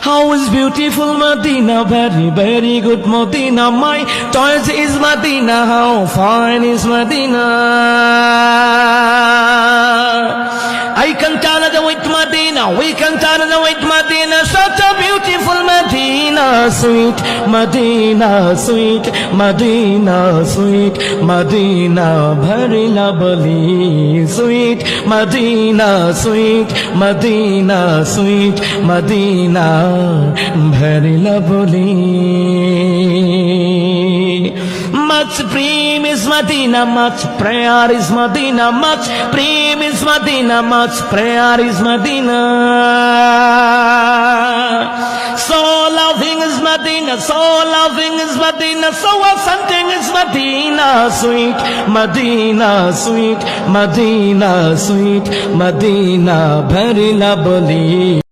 How is beautiful Medina, very, very good Medina. My choice is Medina, how fine is Medina. I can challenge with Medina, we can challenge with Medina. Such a beautiful Medina, sweet Medina, sweet Medina, sweet Medina, very lovely, sweet Medina, sweet Medina, sweet Medina, very lovely. Much prem is Medina, much prayer is Medina, much prem is Medina, much prayer is Medina. So loving is Medina, so loving is Medina, so something is Medina, sweet Medina, sweet Medina, sweet Medina, very lovely.